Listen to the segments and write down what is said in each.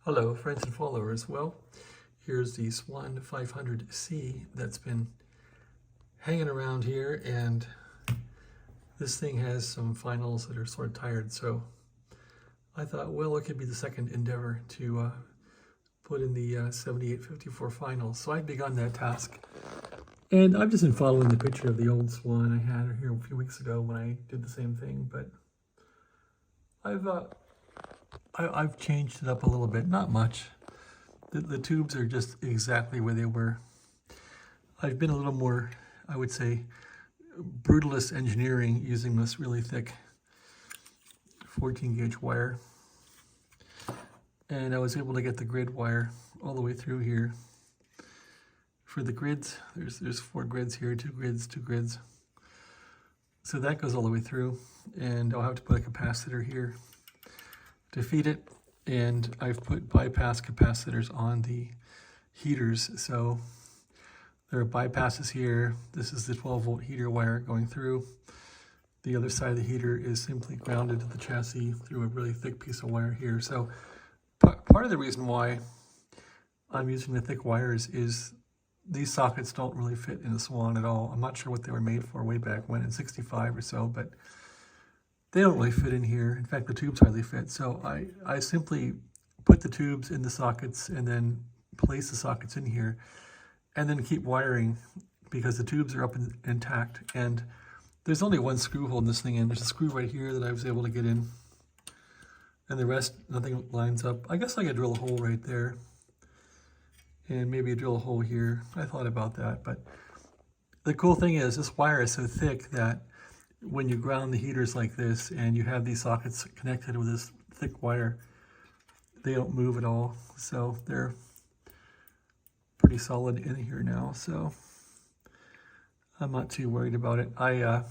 Hello, friends and followers. Well, here's the Swan 500C that's been hanging around here, and this thing has some finals that are sort of tired, so I thought, well, it could be the second endeavor to put in the 7854 finals. So I've begun that task, and I've just been following the picture of the old Swan I had here a few weeks ago when I did the same thing, but I've changed it up a little bit, not much. The tubes are just exactly where they were. I've been a little more, I would say, brutalist engineering using this really thick 14 gauge wire. And I was able to get the grid wire all the way through here. For the grids, there's 4 grids here, 2 grids, 2 grids. So that goes all the way through, and I'll have to put a capacitor here to feed it. And I've put bypass capacitors on the heaters. So there are bypasses here. This is the 12-volt heater wire going through. The other side of the heater is simply grounded to the chassis through a really thick piece of wire here. So part of the reason why I'm using the thick wires is these sockets don't really fit in the Swan at all. I'm not sure what they were made for way back when in 65 or so, but they don't really fit in here. In fact, the tubes hardly fit. So I simply put the tubes in the sockets and then place the sockets in here and then keep wiring because the tubes are up and intact. And there's only one screw holding this thing in. There's a screw right here that I was able to get in. And the rest, nothing lines up. I guess I could drill a hole right there. And maybe drill a hole here. I thought about that. But the cool thing is this wire is so thick that when you ground the heaters like this and you have these sockets connected with this thick wire, they don't move at all. So they're pretty solid in here now. So I'm not too worried about it. I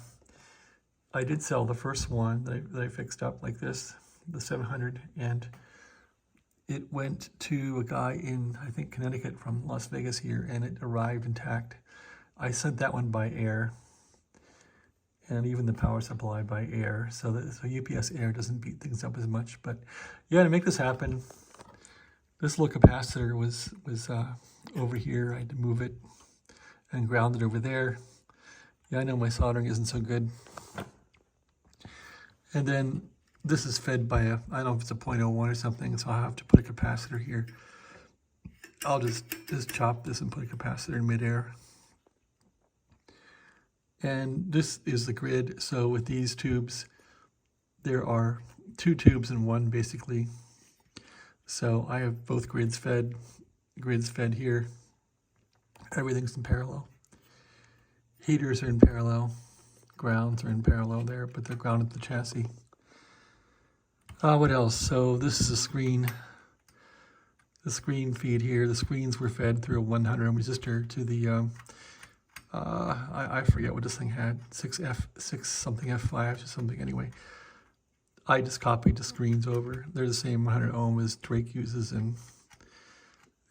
did sell the first one that I fixed up like this, the 700, and it went to a guy in, I think, Connecticut from Las Vegas here, and it arrived intact. I sent that one by air, and even the power supply by air, so UPS air doesn't beat things up as much. But yeah, to make this happen, this little capacitor was over here. I had to move it and ground it over there. Yeah, I know my soldering isn't so good. And then this is fed by I don't know if it's a 0.01 or something, so I'll have to put a capacitor here. I'll just chop this and put a capacitor in midair. And this is the grid. So with these tubes, there are 2 tubes in one basically. So I have both grids fed here. Everything's in parallel. Heaters are in parallel. Grounds are in parallel there, but they're grounded to the chassis. What else? So this is a screen. The screen feed here. The screens were fed through a 100 ohm resistor to the I forget what this thing had, 6 something F5 or something. Anyway, I just copied the screens over. They're the same 100 ohm as Drake uses and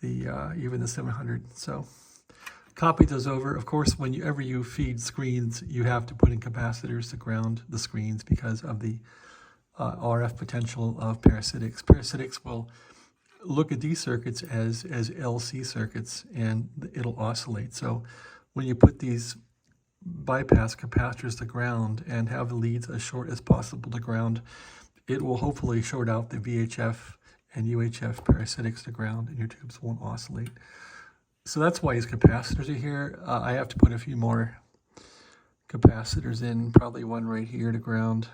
the even the 700. So copied those over. Of course, whenever you feed screens, you have to put in capacitors to ground the screens because of the RF potential of parasitics. Parasitics will look at these circuits as LC circuits, and it'll oscillate. So when you put these bypass capacitors to ground and have the leads as short as possible to ground, it will hopefully short out the VHF and UHF parasitics to ground, and your tubes won't oscillate. So that's why these capacitors are here. I have to put a few more capacitors in, probably one right here to ground.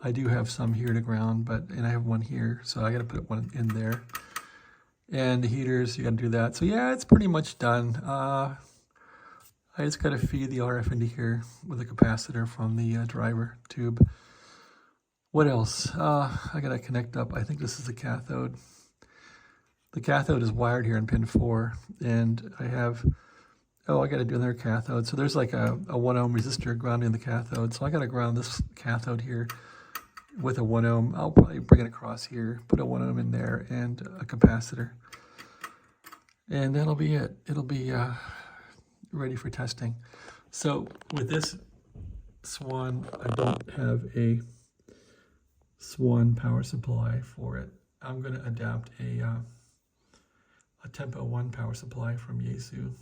I do have some here to ground, and I have one here, so I got to put one in there. And the heaters, you got to do that. So yeah, it's pretty much done. I just got to feed the RF into here with a capacitor from the driver tube. What else? I got to connect up. I think this is the cathode. The cathode is wired here in pin 4, and I have, I got to do another cathode. So there's like a 1 ohm resistor grounding the cathode. So I got to ground this cathode here with a 1 ohm. I'll probably bring it across here, put a 1 ohm in there, and a capacitor. And that'll be it. It'll be ready for testing. So with this Swan, I don't have a Swan power supply for it. I'm going to adapt a Tempo 1 power supply from Yaesu,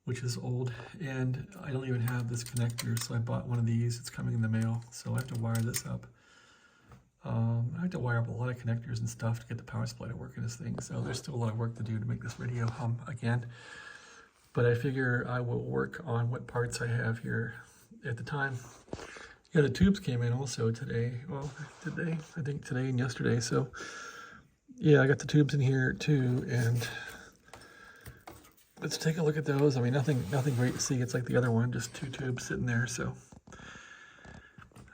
which is old, and I don't even have this connector, so I bought one of these. It's coming in the mail, so I have to wire this up. I have to wire up a lot of connectors and stuff to get the power supply to work in this thing, so there's still a lot of work to do to make this radio hum again. But I figure I will work on what parts I have here at the time. Yeah, the tubes came in also today. Well, today, I think today and yesterday, so yeah, I got the tubes in here too, and let's take a look at those. I mean, nothing great to see. It's like the other one, just 2 tubes sitting there, so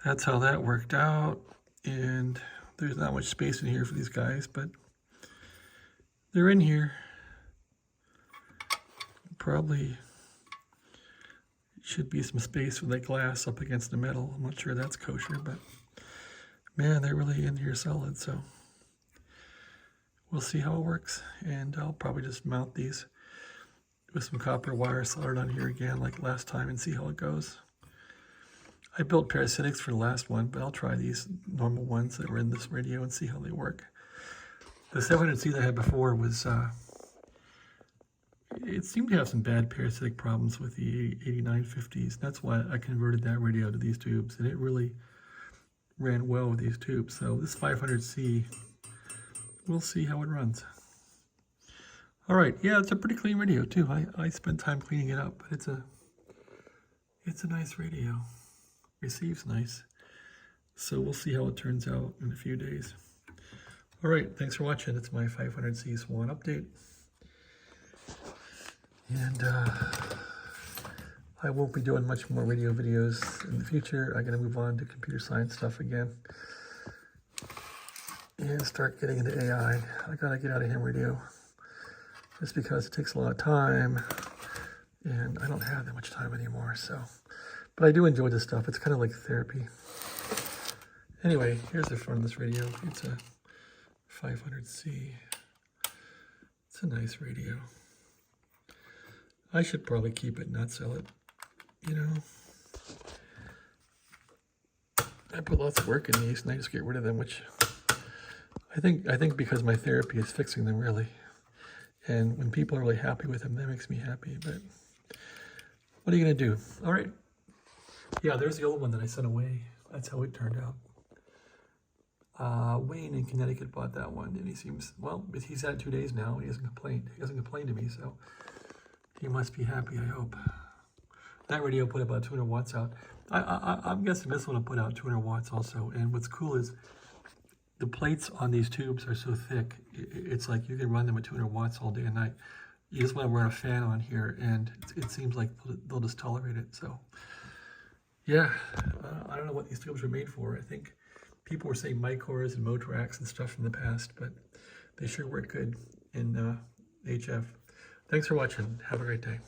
that's how that worked out. And there's not much space in here for these guys, but they're in here. Probably should be some space for that glass up against the metal. I'm not sure that's kosher, but man, they're really in here solid, so we'll see how it works. And I'll probably just mount these with some copper wire soldered on here again like last time and see how it goes. I built parasitics for the last one, but I'll try these normal ones that were in this radio and see how they work. The 700C that I had before was, it seemed to have some bad parasitic problems with the 8950s. That's why I converted that radio to these tubes, and it really ran well with these tubes. So this 500C, we'll see how it runs. All right, yeah, it's a pretty clean radio too. I spent time cleaning it up, but it's a nice radio. Receives nice. So we'll see how it turns out in a few days. All right, thanks for watching. It's my 500C Swan update. And I won't be doing much more radio videos in the future. I'm going to move on to computer science stuff again and start getting into AI. I got to get out of ham radio just because it takes a lot of time and I don't have that much time anymore. So, but I do enjoy this stuff. It's kind of like therapy. Anyway, here's the front of this radio. It's a 500C. It's a nice radio. I should probably keep it, not sell it. You know, I put lots of work in these, and I just get rid of them, which I think because my therapy is fixing them, really. And when people are really happy with them, that makes me happy. But what are you gonna do? All right. Yeah, there's the old one that I sent away. That's how it turned out. Wayne in Connecticut bought that one, and he seems, well, he's had it 2 days now. He hasn't complained. He hasn't complained to me, so he must be happy, I hope. That radio put about 200 watts out. I'm guessing this one will put out 200 watts also. And what's cool is the plates on these tubes are so thick, it's like you can run them at 200 watts all day and night. You just want to run a fan on here, and it seems like they'll just tolerate it. So, yeah, I don't know what these tubes were made for. I think people were saying Micors and Motrax and stuff from the past, but they sure work good in HF. Thanks for watching. Have a great day.